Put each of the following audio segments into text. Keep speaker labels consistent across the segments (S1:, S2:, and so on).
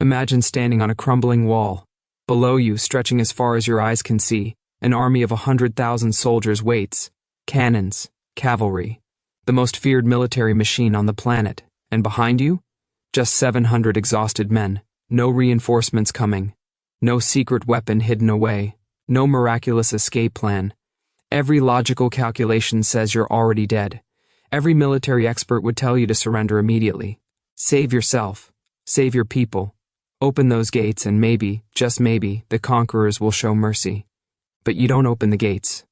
S1: Imagine standing on a crumbling wall. Below you, stretching as far as your eyes can see, an army of 100,000 soldiers waits. Cannons, cavalry, the most feared military machine on the planet. And behind you? Just 700 exhausted men. No reinforcements coming. No secret weapon hidden away. No miraculous escape plan. Every logical calculation says you're already dead. Every military expert would tell you to surrender immediately. Save yourself. Save your people. Open those gates and maybe, just maybe, the conquerors will show mercy. But you don't open the gates.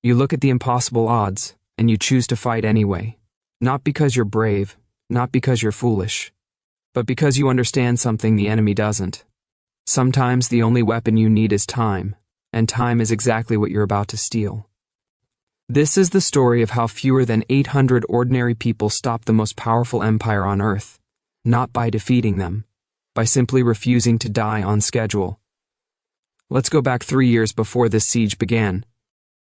S1: You look at the impossible odds, and you choose to fight anyway. Not because you're brave, not because you're foolish, but because you understand something the enemy doesn't. Sometimes the only weapon you need is time, and time is exactly what you're about to steal. This is the story of how fewer than 800 ordinary people stopped the most powerful empire on Earth, not by defeating them, by simply refusing to die on schedule. Let's go back 3 years before this siege began.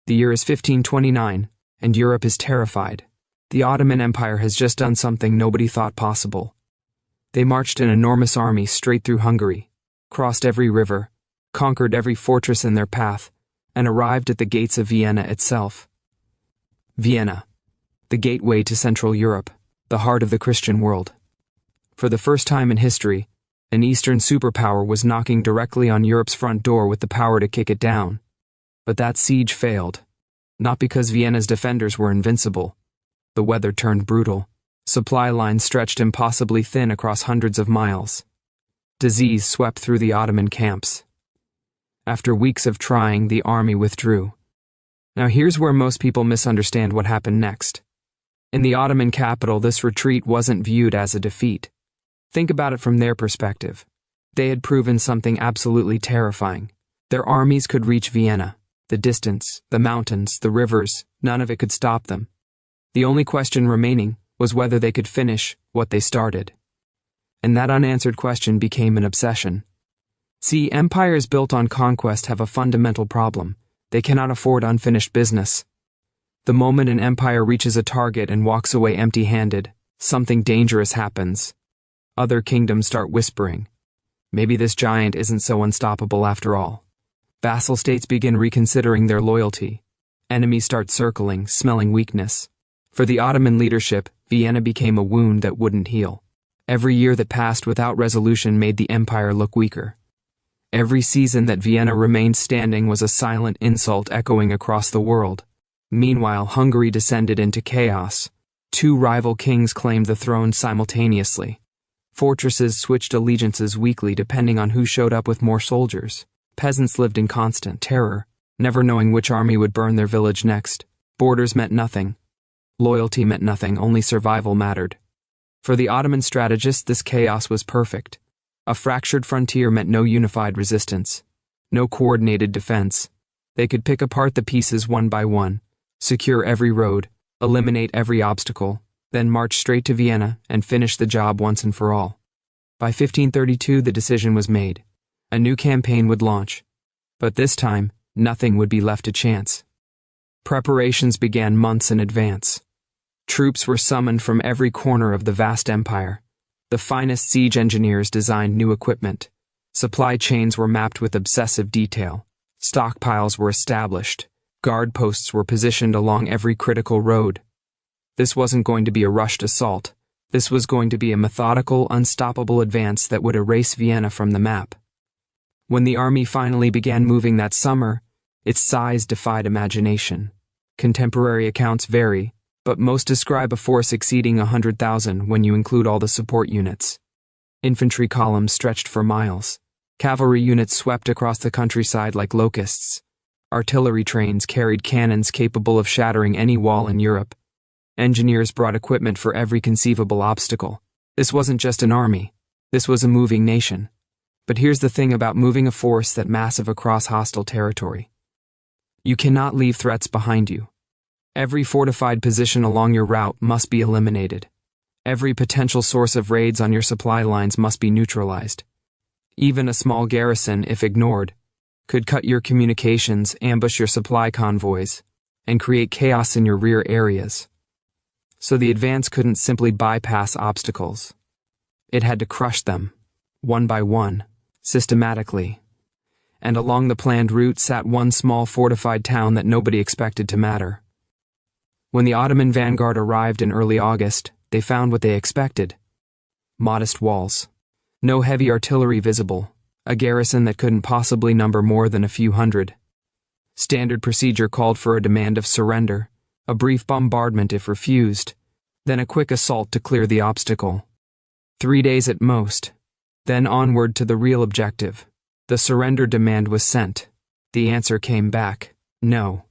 S1: The year is 1529, and Europe is terrified. The Ottoman Empire has just done something nobody thought possible. They marched an enormous army straight through Hungary, crossed every river, conquered every fortress in their path, and arrived at the gates of Vienna itself. Vienna, the gateway to Central Europe, the heart of the Christian world. For the first time in history, an Eastern superpower was knocking directly on Europe's front door with the power to kick it down. But that siege failed, not because Vienna's defenders were invincible. The weather turned brutal. Supply lines stretched impossibly thin across hundreds of miles. Disease swept through the Ottoman camps. After weeks of trying, the army withdrew. Now here's where most people misunderstand what happened next. In the Ottoman capital, this retreat wasn't viewed as a defeat. Think about it from their perspective. They had proven something absolutely terrifying. Their armies could reach Vienna. The distance, the mountains, the rivers, none of it could stop them. The only question remaining was whether they could finish what they started. And that unanswered question became an obsession. See, empires built on conquest have a fundamental problem. They cannot afford unfinished business. The moment an empire reaches a target and walks away empty-handed, something dangerous happens. Other kingdoms start whispering, maybe this giant isn't so unstoppable after all. Vassal states begin reconsidering their loyalty. Enemies start circling, smelling weakness. For the Ottoman leadership, Vienna became a wound that wouldn't heal. Every year that passed without resolution made the empire look weaker. Every season that Vienna remained standing was a silent insult echoing across the world. Meanwhile, Hungary descended into chaos. 2 rival kings claimed the throne simultaneously. Fortresses switched allegiances weekly depending on who showed up with more soldiers. Peasants lived in constant terror, never knowing which army would burn their village next. Borders meant nothing. Loyalty meant nothing, only survival mattered. For the Ottoman strategists, this chaos was perfect. A fractured frontier meant no unified resistance, no coordinated defense. They could pick apart the pieces one by one, secure every road, eliminate every obstacle, then march straight to Vienna and finish the job once and for all. By 1532, the decision was made. A new campaign would launch. But this time, nothing would be left to chance. Preparations began months in advance. Troops were summoned from every corner of the vast empire. The finest siege engineers designed new equipment. Supply chains were mapped with obsessive detail. Stockpiles were established. Guard posts were positioned along every critical road. This wasn't going to be a rushed assault. This was going to be a methodical, unstoppable advance that would erase Vienna from the map. When the army finally began moving that summer, its size defied imagination. Contemporary accounts vary, but most describe a force exceeding 100,000 when you include all the support units. Infantry columns stretched for miles. Cavalry units swept across the countryside like locusts. Artillery trains carried cannons capable of shattering any wall in Europe. Engineers brought equipment for every conceivable obstacle. This wasn't just an army. This was a moving nation. But here's the thing about moving a force that massive across hostile territory. You cannot leave threats behind you. Every fortified position along your route must be eliminated. Every potential source of raids on your supply lines must be neutralized. Even a small garrison, if ignored, could cut your communications, ambush your supply convoys, and create chaos in your rear areas. So the advance couldn't simply bypass obstacles. It had to crush them. one by one, systematically. And along the planned route sat one small fortified town that nobody expected to matter. When the Ottoman vanguard arrived in early August, they found what they expected. Modest walls. No heavy artillery visible. A garrison that couldn't possibly number more than a few hundred. Standard procedure called for a demand of surrender, a brief bombardment if refused, then a quick assault to clear the obstacle. 3 days at most. Then onward to the real objective. The surrender demand was sent. The answer came back, no.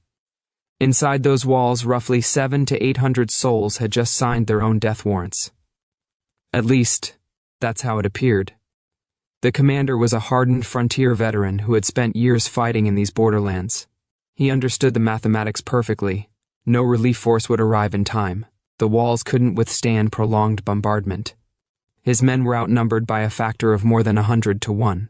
S1: Inside those walls, roughly 700 to 800 souls had just signed their own death warrants. At least, that's how it appeared. The commander was a hardened frontier veteran who had spent years fighting in these borderlands. He understood the mathematics perfectly. No relief force would arrive in time. The walls couldn't withstand prolonged bombardment. His men were outnumbered by a factor of more than 100 to 1.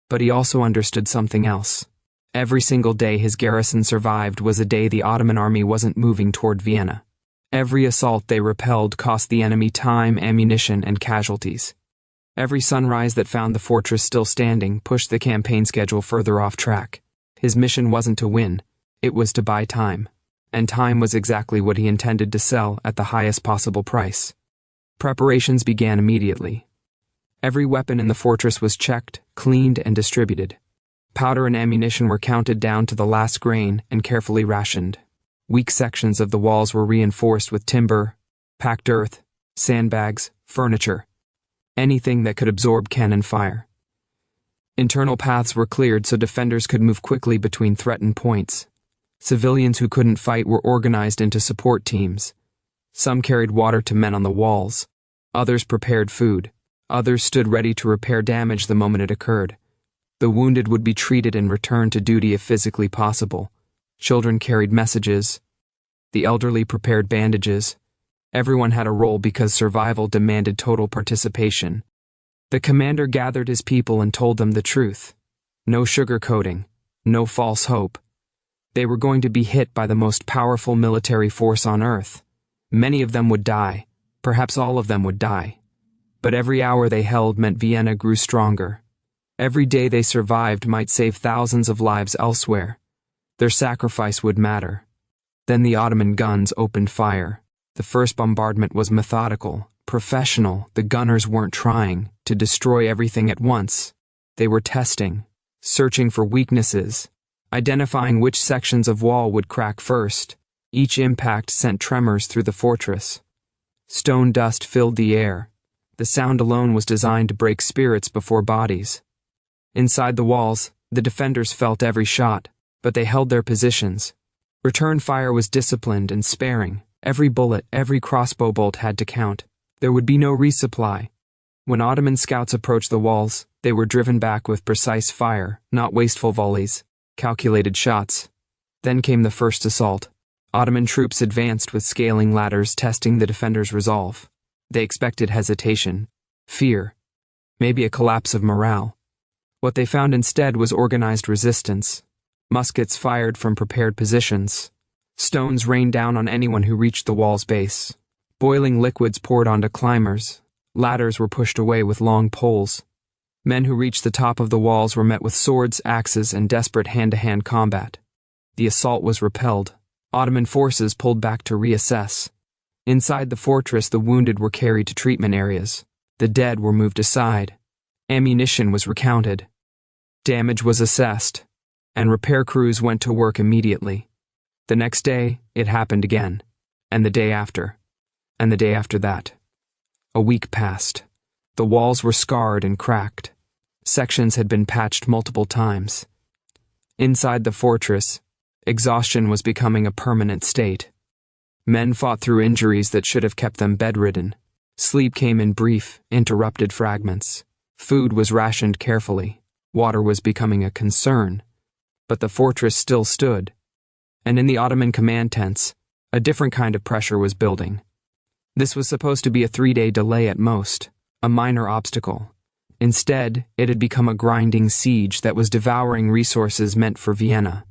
S1: But he also understood something else. Every single day his garrison survived was a day the Ottoman army wasn't moving toward Vienna. Every assault they repelled cost the enemy time, ammunition, and casualties. Every sunrise that found the fortress still standing pushed the campaign schedule further off track. His mission wasn't to win, it was to buy time. And time was exactly what he intended to sell at the highest possible price. Preparations began immediately. Every weapon in the fortress was checked, cleaned, and distributed. Powder and ammunition were counted down to the last grain and carefully rationed. Weak sections of the walls were reinforced with timber, packed earth, sandbags, furniture, anything that could absorb cannon fire. Internal paths were cleared so defenders could move quickly between threatened points. Civilians who couldn't fight were organized into support teams. Some carried water to men on the walls. Others prepared food. Others stood ready to repair damage the moment it occurred. The wounded would be treated and returned to duty if physically possible. Children carried messages. The elderly prepared bandages. Everyone had a role because survival demanded total participation. The commander gathered his people and told them the truth. No sugarcoating. No false hope. They were going to be hit by the most powerful military force on earth. Many of them would die. Perhaps all of them would die. But every hour they held meant Vienna grew stronger. Every day they survived might save thousands of lives elsewhere. Their sacrifice would matter. Then the Ottoman guns opened fire. The first bombardment was methodical, professional. The gunners weren't trying to destroy everything at once. They were testing, searching for weaknesses, identifying which sections of wall would crack first. Each impact sent tremors through the fortress. Stone dust filled the air. The sound alone was designed to break spirits before bodies. Inside the walls, the defenders felt every shot, but they held their positions. Return fire was disciplined and sparing. Every bullet, every crossbow bolt had to count. There would be no resupply. When Ottoman scouts approached the walls, they were driven back with precise fire, not wasteful volleys, calculated shots. Then came the first assault. Ottoman troops advanced with scaling ladders, testing the defenders' resolve. They expected hesitation, fear, maybe a collapse of morale. What they found instead was organized resistance. Muskets fired from prepared positions. Stones rained down on anyone who reached the wall's base. Boiling liquids poured onto climbers. Ladders were pushed away with long poles. Men who reached the top of the walls were met with swords, axes, and desperate hand-to-hand combat. The assault was repelled. Ottoman forces pulled back to reassess. Inside the fortress, the wounded were carried to treatment areas. The dead were moved aside. Ammunition was recounted. Damage was assessed, and repair crews went to work immediately. The next day, it happened again, and the day after, and the day after that. A week passed. The walls were scarred and cracked. Sections had been patched multiple times. Inside the fortress, exhaustion was becoming a permanent state. Men fought through injuries that should have kept them bedridden. Sleep came in brief, interrupted fragments. Food was rationed carefully. Water was becoming a concern. But the fortress still stood. And in the Ottoman command tents, a different kind of pressure was building. This was supposed to be a 3-day delay at most, a minor obstacle. Instead, it had become a grinding siege that was devouring resources meant for Vienna.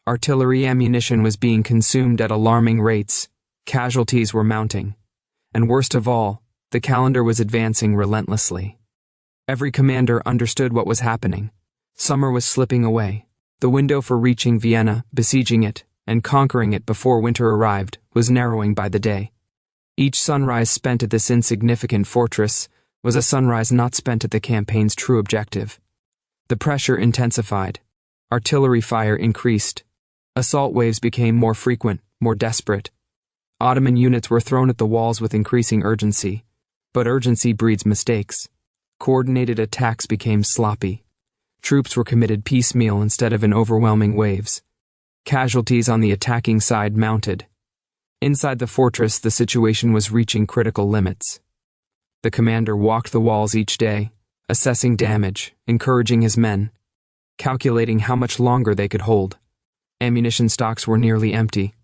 S1: Artillery ammunition was being consumed at alarming rates. Casualties were mounting. And worst of all, the calendar was advancing relentlessly. Every commander understood what was happening. Summer was slipping away. The window for reaching Vienna, besieging it, and conquering it before winter arrived was narrowing by the day. Each sunrise spent at this insignificant fortress was a sunrise not spent at the campaign's true objective. The pressure intensified. Artillery fire increased. Assault waves became more frequent, more desperate. Ottoman units were thrown at the walls with increasing urgency. But urgency breeds mistakes. Coordinated attacks became sloppy. Troops were committed piecemeal instead of in overwhelming waves. Casualties on the attacking side mounted. Inside the fortress, the situation was reaching critical limits. The commander walked the walls each day, assessing damage, encouraging his men, calculating how much longer they could hold. Ammunition stocks were nearly empty.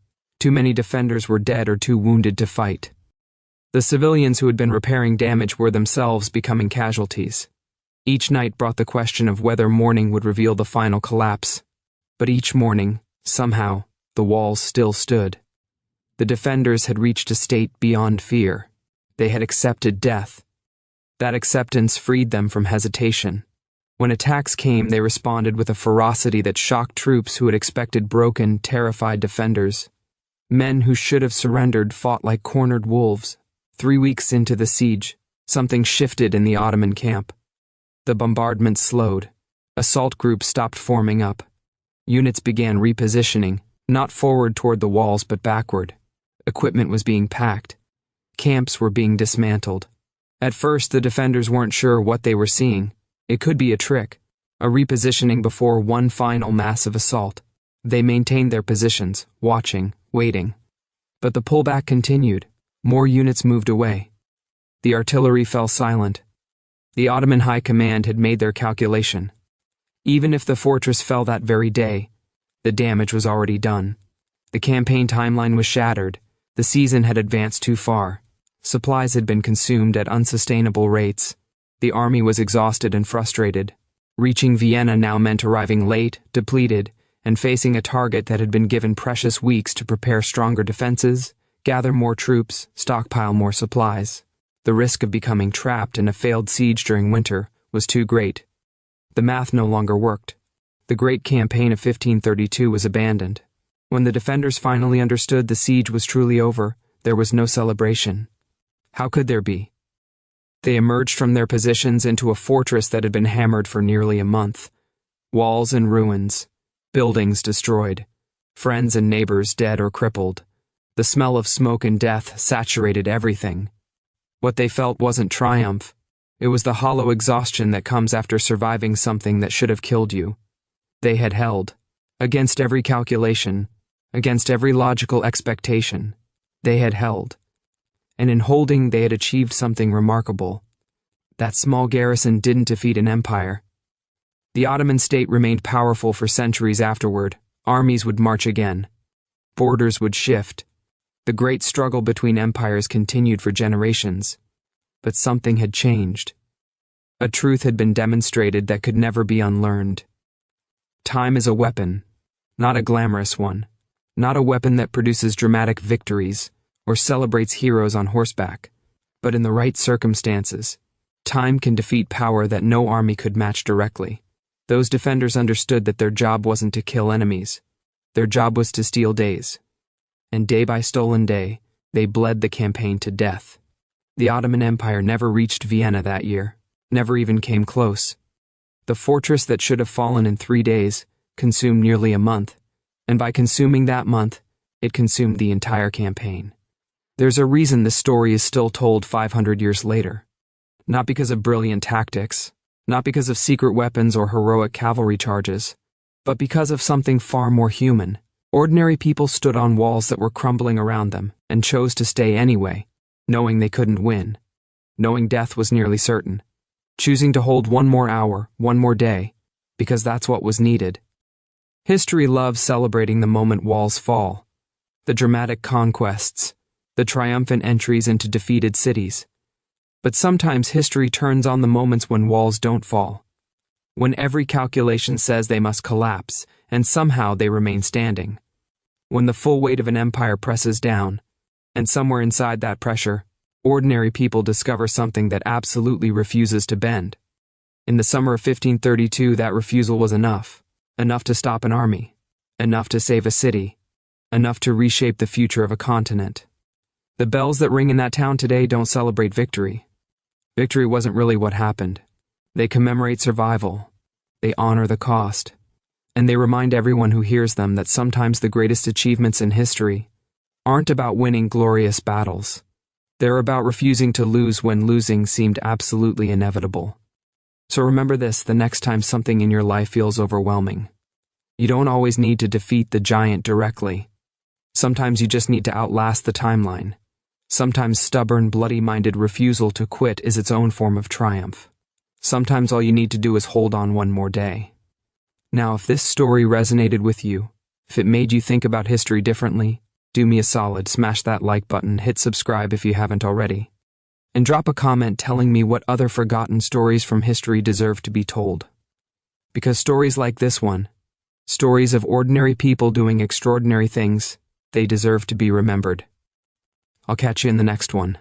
S1: Too many defenders were dead or too wounded to fight. The civilians who had been repairing damage were themselves becoming casualties. Each night brought the question of whether morning would reveal the final collapse. But each morning, somehow, the walls still stood. The defenders had reached a state beyond fear. They had accepted death. That acceptance freed them from hesitation. When attacks came, they responded with a ferocity that shocked troops who had expected broken, terrified defenders. Men who should have surrendered fought like cornered wolves. 3 weeks into the siege, something shifted in the Ottoman camp. The bombardment slowed. Assault groups stopped forming up. Units began repositioning, not forward toward the walls but backward. Equipment was being packed. Camps were being dismantled. At first, the defenders weren't sure what they were seeing. It could be a trick, a repositioning before one final massive assault. They maintained their positions, watching, waiting. But the pullback continued. More units moved away. The artillery fell silent. The Ottoman High Command had made their calculation. Even if the fortress fell that very day, the damage was already done. The campaign timeline was shattered. The season had advanced too far. Supplies had been consumed at unsustainable rates. The army was exhausted and frustrated. Reaching Vienna now meant arriving late, depleted, and facing a target that had been given precious weeks to prepare stronger defenses, gather more troops, stockpile more supplies. The risk of becoming trapped in a failed siege during winter was too great. The math no longer worked. The great campaign of 1532 was abandoned. When the defenders finally understood the siege was truly over, there was no celebration. How could there be? They emerged from their positions into a fortress that had been hammered for nearly a month. Walls in ruins, buildings destroyed, friends and neighbors dead or crippled. The smell of smoke and death saturated everything. What they felt wasn't triumph. It was the hollow exhaustion that comes after surviving something that should have killed you. They had held. Against every calculation, against every logical expectation, they had held. And in holding, they had achieved something remarkable. That small garrison didn't defeat an empire. The Ottoman state remained powerful for centuries afterward. Armies would march again. Borders would shift. The great struggle between empires continued for generations. But something had changed. A truth had been demonstrated that could never be unlearned. Time is a weapon, not a glamorous one, not a weapon that produces dramatic victories or celebrates heroes on horseback, but in the right circumstances, time can defeat power that no army could match directly. Those defenders understood that their job wasn't to kill enemies. Their job was to steal days. And day by stolen day, they bled the campaign to death. The Ottoman Empire never reached Vienna that year, never even came close. The fortress that should have fallen in 3 days consumed nearly a month, and by consuming that month, it consumed the entire campaign. There's a reason this story is still told 500 years later. Not because of brilliant tactics, not because of secret weapons or heroic cavalry charges, but because of something far more human. Ordinary people stood on walls that were crumbling around them and chose to stay anyway, knowing they couldn't win, knowing death was nearly certain, choosing to hold one more hour, one more day, because that's what was needed. History loves celebrating the moment walls fall, the dramatic conquests, the triumphant entries into defeated cities. But sometimes history turns on the moments when walls don't fall, when every calculation says they must collapse, and somehow they remain standing. When the full weight of an empire presses down, and somewhere inside that pressure, ordinary people discover something that absolutely refuses to bend. In the summer of 1532, that refusal was enough. Enough to stop an army. Enough to save a city. Enough to reshape the future of a continent. The bells that ring in that town today don't celebrate victory. Victory wasn't really what happened. They commemorate survival. They honor the cost. And they remind everyone who hears them that sometimes the greatest achievements in history aren't about winning glorious battles. They're about refusing to lose when losing seemed absolutely inevitable. So remember this the next time something in your life feels overwhelming. You don't always need to defeat the giant directly. Sometimes you just need to outlast the timeline. Sometimes stubborn, bloody-minded refusal to quit is its own form of triumph. Sometimes all you need to do is hold on one more day. Now, if this story resonated with you, if it made you think about history differently, do me a solid, smash that like button, hit subscribe if you haven't already, and drop a comment telling me what other forgotten stories from history deserve to be told. Because stories like this one, stories of ordinary people doing extraordinary things, they deserve to be remembered. I'll catch you in the next one.